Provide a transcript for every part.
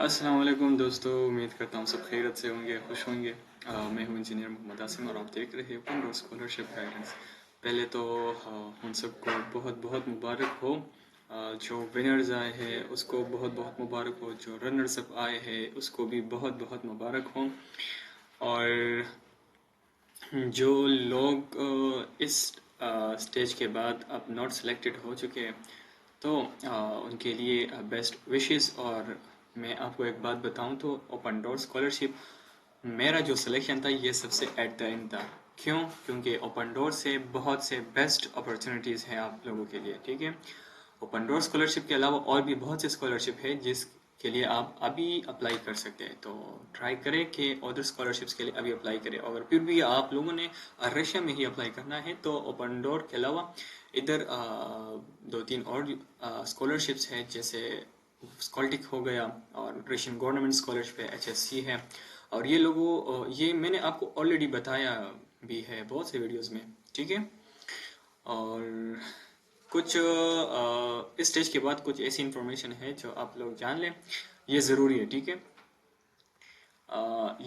अस्सलाम वालेकुम दोस्तों, उम्मीद करता हूँ सब खैरियत से होंगे, खुश होंगे। मैं हूँ इंजीनियर मोहम्मद आसिम और आप देख रहे हैं ओपन स्कॉलरशिप गाइडेंस। पहले तो उन सबको बहुत बहुत मुबारक हो। जो विनर्स आए हैं उसको बहुत बहुत मुबारक हो, जो रनर्स अप आए हैं उसको भी बहुत बहुत मुबारक हो। और जो लोग इस स्टेज के बाद अब नॉट सेलेक्टेड हो चुके हैं तो उनके लिए बेस्ट विशेस। और मैं आपको एक बात बताऊं तो ओपन डोर स्कॉलरशिप मेरा जो सिलेक्शन था ये सबसे एट द एंड था। क्यों? क्योंकि ओपन डोर से बहुत से बेस्ट अपॉर्चुनिटीज़ हैं आप लोगों के लिए। ठीक है, ओपन डोर स्कॉलरशिप के अलावा और भी बहुत से स्कॉलरशिप है जिसके लिए आप अभी अप्लाई कर सकते हैं। तो ट्राई करें कि अदर स्कॉलरशिप्स के लिए अभी अप्लाई करें। अगर फिर भी आप लोगों ने रशिया में ही अप्लाई करना है तो ओपन डोर के अलावा इधर दो तीन और स्कॉलरशिप्स हैं, जैसे स्कॉल्टिक हो गया और रशियन गवर्नमेंट स्कॉलरशिप है, HSC है। और ये लोगों ये मैंने आपको ऑलरेडी बताया भी है बहुत से वीडियोस में। ठीक है, और कुछ इस स्टेज के बाद कुछ ऐसी इंफॉर्मेशन है जो आप लोग जान लें, ये ज़रूरी है। ठीक है,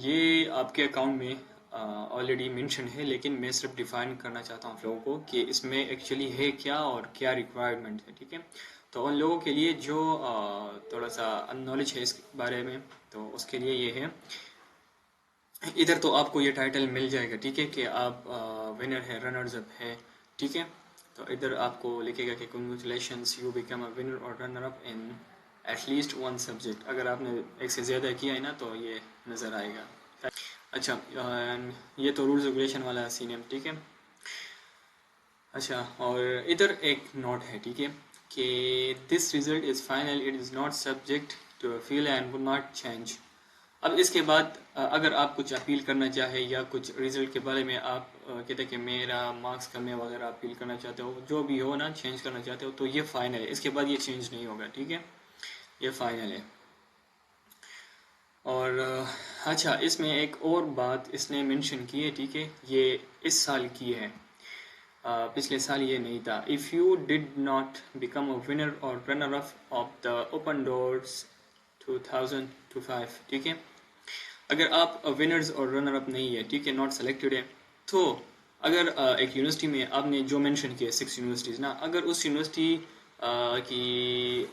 ये आपके अकाउंट में ऑलरेडी मेंशन है, लेकिन मैं सिर्फ डिफाइन करना चाहता हूँ आप लोगों को कि इसमें एक्चुअली है क्या और क्या रिक्वायरमेंट है। ठीक है, तो उन लोगों के लिए जो थोड़ा सा अननॉलेज है इस बारे में, तो उसके लिए ये है। इधर तो आपको ये टाइटल मिल जाएगा, ठीक है, कि आप विनर है, रनर्स अप है। ठीक है, तो इधर आपको लिखेगा कि congratulations you become a winner और runner up in at least one subject. अगर आपने एक से ज़्यादा किया है ना तो ये नज़र आएगा। अच्छा, ये तो रूल्स रेगुलेशन वाला सीन है। ठीक है, अच्छा, और इधर एक नोट है, ठीक है, कि this result is final, it is not subject to appeal and would not change. अब इसके बाद अगर आप कुछ अपील करना चाहे या कुछ रिजल्ट के बारे में आप कहते हैं कि मेरा मार्क्स कम है वगैरह, अपील करना चाहते हो, जो भी हो ना, चेंज करना चाहते हो, तो ये फाइनल है। इसके बाद ये चेंज नहीं होगा। ठीक है, ये फाइनल है। और अच्छा, इसमें एक और बात इसने मेंशन की है, ठीक है, ये इस साल की है, पिछले साल ये नहीं था। If you did not become a winner और runner up of the open doors 2005, ठीक है, अगर आप विनर्स और रनर अप नहीं है, ठीक है, नॉट सेलेक्टेड है, तो अगर एक यूनिवर्सिटी में आपने जो मेंशन किया 6 यूनिवर्सिटीज़ ना, अगर उस यूनिवर्सिटी की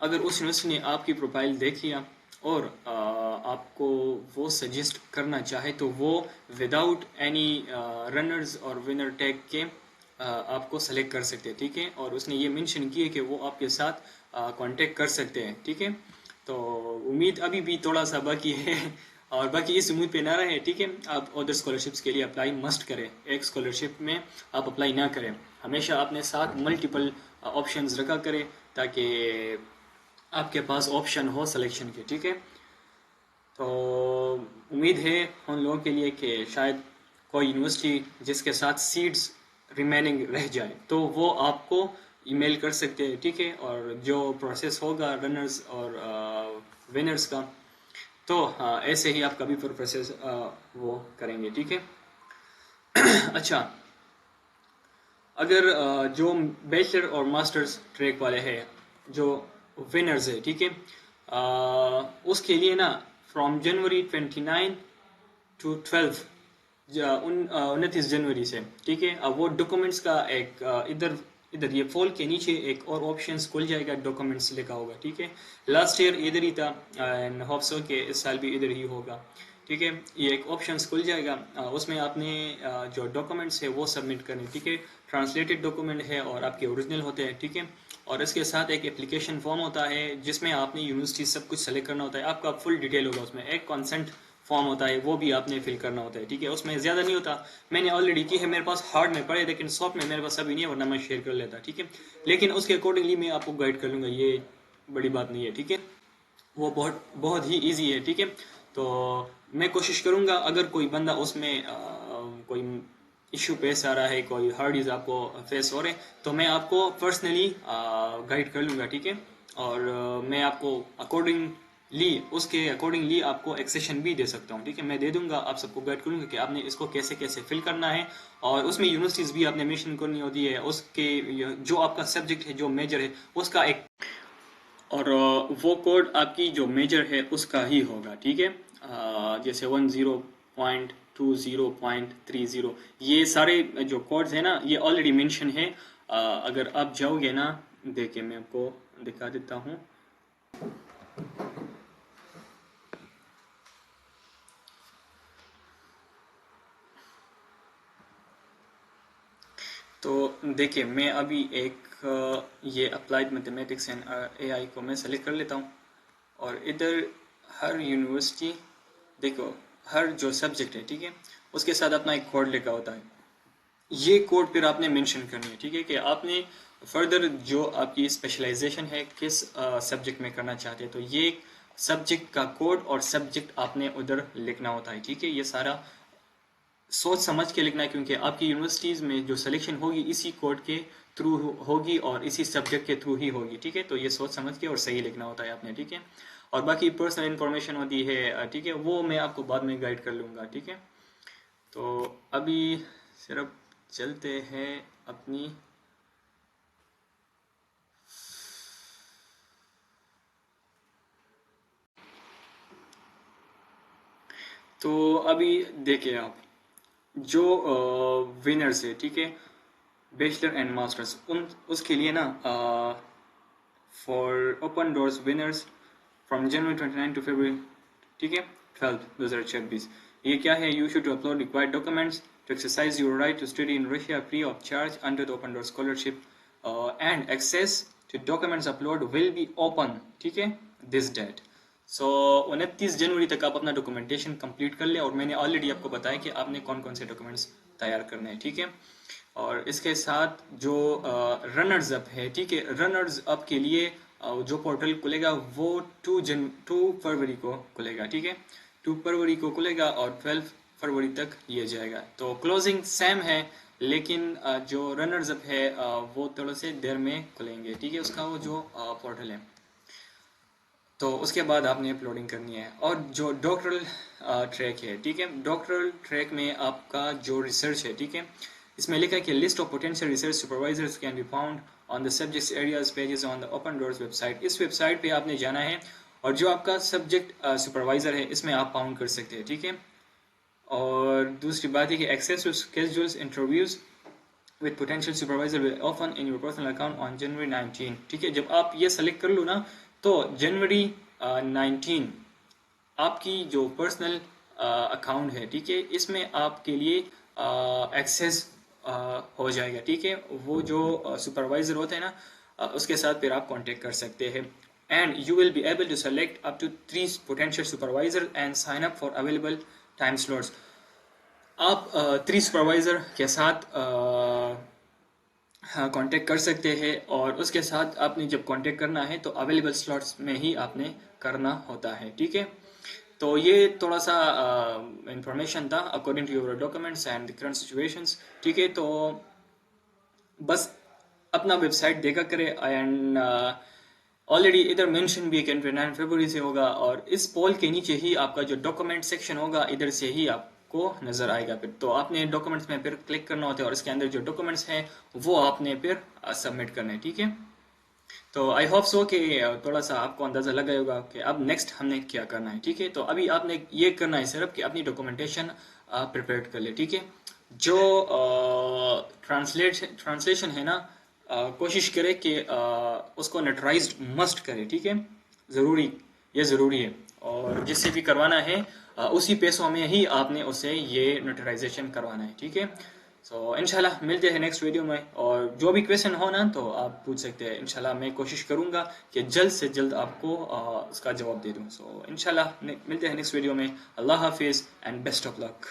अगर उस यूनिवर्सिटी ने आपकी प्रोफाइल देख लिया और आपको वो सजेस्ट करना चाहे तो वो विदाउट एनी रनर्स और विनर टैग के आपको सेलेक्ट कर सकते हैं। ठीक है, और उसने ये मेंशन किया कि वो आपके साथ कांटेक्ट कर सकते हैं। ठीक है, तो उम्मीद अभी भी थोड़ा सा बाकी है और बाकी इस उम्मीद पे ना रहे। ठीक है, आप अदर स्कॉलरशिप्स के लिए अप्लाई मस्ट करें, एक स्कॉलरशिप में आप अप्लाई ना करें। हमेशा अपने साथ मल्टीपल ऑप्शंस रखा करें ताकि आपके पास ऑप्शन हो सिलेक्शन के। ठीक है, तो उम्मीद है उन लोगों के लिए कि शायद कोई यूनिवर्सिटी जिसके साथ सीट्स रिमेनिंग रह जाए तो वो आपको ईमेल कर सकते हैं। ठीक है, और जो प्रोसेस होगा रनर्स और विनर्स का, तो ऐसे ही आप कभी पर प्रोसेस वो करेंगे। ठीक है, अच्छा, अगर जो बैचलर और मास्टर्स ट्रैक वाले हैं, जो विनर्स है, ठीक है, उसके लिए ना फ्रॉम जनवरी 29 टू 12 29 जनवरी से, ठीक है, अब वो डॉक्यूमेंट्स का एक इधर इधर ये फॉल के नीचे एक और ऑप्शन खुल जाएगा, डॉक्यूमेंट्स लिखा होगा। ठीक है, लास्ट ईयर इधर ही था एंड होप सो कि इस साल भी इधर ही होगा। ठीक है, ये एक ऑप्शन खुल जाएगा, उसमें आपने जो डॉक्यूमेंट्स है वो सबमिट करने। ठीक है, ट्रांसलेटेड डॉक्यूमेंट है और आपके ओरिजिनल होते हैं। ठीक है, और इसके साथ एक एप्लीकेशन फॉर्म होता है जिसमें आपने यूनिवर्सिटी सब कुछ सेलेक्ट करना होता है, आपका फुल डिटेल होगा उसमें। एक कंसेंट फॉर्म होता है वो भी आपने फिल करना होता है। ठीक है, उसमें ज़्यादा नहीं होता, मैंने ऑलरेडी की है, मेरे पास हार्ड में पड़े, लेकिन सॉफ्ट में मेरे पास अभी नहीं है, वरना मैं शेयर कर लेता। ठीक है, लेकिन उसके अकॉर्डिंगली मैं आपको गाइड कर लूँगा, ये बड़ी बात नहीं है। ठीक है, वो बहुत बहुत ही ईजी है। ठीक है, तो मैं कोशिश करूँगा अगर कोई बंदा उसमें कोई इशू पेश आ रहा है, कोई हार्डीज आपको फेस हो रहे हैं, तो मैं आपको पर्सनली गाइड कर लूँगा। ठीक है, और मैं आपको उसके अकॉर्डिंगली आपको एक्सेशन भी दे सकता हूँ। ठीक है, मैं दे दूंगा, आप सबको गाइड करूँगा कि आपने इसको कैसे कैसे फिल करना है, और उसमें यूनिवर्सिटीज़ भी आपने मेंशन करनी होती है, उसके जो आपका सब्जेक्ट है, जो मेजर है, उसका एक और वो कोड आपकी जो मेजर है उसका ही होगा, ठीक है। जैसे 10.20.30, ये सारे जो कोड्स हैं ना ये ऑलरेडी मेंशन है। अगर आप जाओगे ना, देखिए मैं आपको दिखा देता हूँ। तो देखिए मैं अभी एक ये अप्लाइड मैथमेटिक्स एंड एआई को मैं सेलेक्ट कर लेता हूँ, और इधर हर यूनिवर्सिटी देखो, हर जो सब्जेक्ट है, ठीक है, उसके साथ अपना एक कोड लिखा होता है। ये कोड फिर आपने मेंशन करनी है, ठीक है, कि आपने फर्दर जो आपकी स्पेशलाइजेशन है किस सब्जेक्ट में करना चाहते हैं, तो ये सब्जेक्ट का कोड और सब्जेक्ट आपने उधर लिखना होता है, ठीक है। ये सारा सोच समझ के लिखना है, क्योंकि आपकी यूनिवर्सिटीज़ में जो सिलेक्शन होगी इसी कोड के थ्रू होगी और इसी सब्जेक्ट के थ्रू ही होगी, ठीक है। तो ये सोच समझ के और सही लिखना होता है आपने, ठीक है। और बाकी पर्सनल इन्फॉर्मेशन होती है, ठीक है, वो मैं आपको बाद में गाइड कर लूँगा, ठीक है। तो अभी सिर्फ चलते हैं अपनी तो अभी देखिए आप जो विनर्स है, ठीक है, बैचलर एंड मास्टर्स, उन उसके लिए ना for open doors winners from January 29 to February, ठीक है, 12 2026, ये क्या है? You should upload required documents to exercise your right to study in Russia free of charge under the open door scholarship and access to documents upload will be open, ठीक है, this date. सो 29 जनवरी तक आप अपना documentation complete कर लें, और मैंने already आपको बताया कि आपने कौन कौन से डॉक्यूमेंट्स तैयार करने हैं, ठीक है। और इसके साथ जो रनर्स अप है, ठीक है, रनर्स अप के लिए जो पोर्टल खुलेगा वो 2 फरवरी को खुलेगा, ठीक है, 2 फरवरी को खुलेगा और 12 फरवरी तक ये जाएगा। तो क्लोजिंग सेम है, लेकिन जो रनर्स अप है वो थोड़े से देर में खुलेंगे, ठीक है, उसका वो जो पोर्टल है। तो उसके बाद आपने अपलोडिंग करनी है। और जो डॉक्टरल ट्रैक है, ठीक है, डॉक्टरल ट्रैक में आपका जो रिसर्च है, ठीक है, इसमें लिखा है कि list of potential research supervisors can be found on the subjects areas pages on the open doors website. इस वेबसाइट पे आपने जाना है और जो आपका सब्जेक्ट सुपरवाइजर है इसमें आप फाउंड कर सकते हैं, ठीक है। और दूसरी बात है कि access to schedules interviews with potential supervisor will open in your personal account on January 19, ठीक है। जब आप ये सेलेक्ट कर लो ना, तो जनवरी 19 आपकी जो पर्सनल अकाउंट है, ठीक है, इसमें आपके लिए एक्सेस हो जाएगा, ठीक है। वो जो सुपरवाइजर होते हैं ना, उसके साथ फिर आप कांटेक्ट कर सकते हैं। And you will be able to select up to 3 potential supervisor and sign up for available time slots. आप 3 सुपरवाइजर के साथ हाँ कांटेक्ट कर सकते हैं, और उसके साथ आपने जब कांटेक्ट करना है तो अवेलेबल स्लॉट्स में ही आपने करना होता है, ठीक है। तो ये थोड़ा सा इंफॉर्मेशन था according to your documents and the current situations, ठीक है। तो बस अपना वेबसाइट देखा करें, एंड ऑलरेडी इधर मेंशन भी है कि 29 फरवरी से होगा, और इस पोल के नीचे ही आपका जो डॉक्यूमेंट सेक्शन होगा इधर से ही आपको नजर आएगा। फिर तो आपने डॉक्यूमेंट्स में फिर क्लिक करना होता है, और इसके अंदर जो डॉक्यूमेंट्स हैं वो आपने फिर सबमिट करना है, ठीक है। तो आई होप सो कि थोड़ा सा आपको अंदाजा लग गया होगा कि अब नेक्स्ट हमने क्या करना है, ठीक है। तो अभी आपने ये करना है सिर्फ कि अपनी डॉक्यूमेंटेशन प्रिपेयर कर ले, ठीक है। जो ट्रांसलेशन है ना, कोशिश करे कि उसको नोटराइज्ड मस्ट करे, ठीक है, ज़रूरी, ये ज़रूरी है। और जिससे भी करवाना है उसी पैसों में ही आपने उसे ये नोटराइजेशन करवाना है, ठीक है। सो इंशाल्लाह मिलते हैं नेक्स्ट वीडियो में, और जो भी क्वेश्चन हो ना तो आप पूछ सकते हैं। इंशाल्लाह मैं कोशिश करूंगा कि जल्द से जल्द आपको उसका जवाब दे दूं। सो इंशाल्लाह मिलते हैं नेक्स्ट वीडियो में। अल्लाह हाफिज़ एंड बेस्ट ऑफ लक।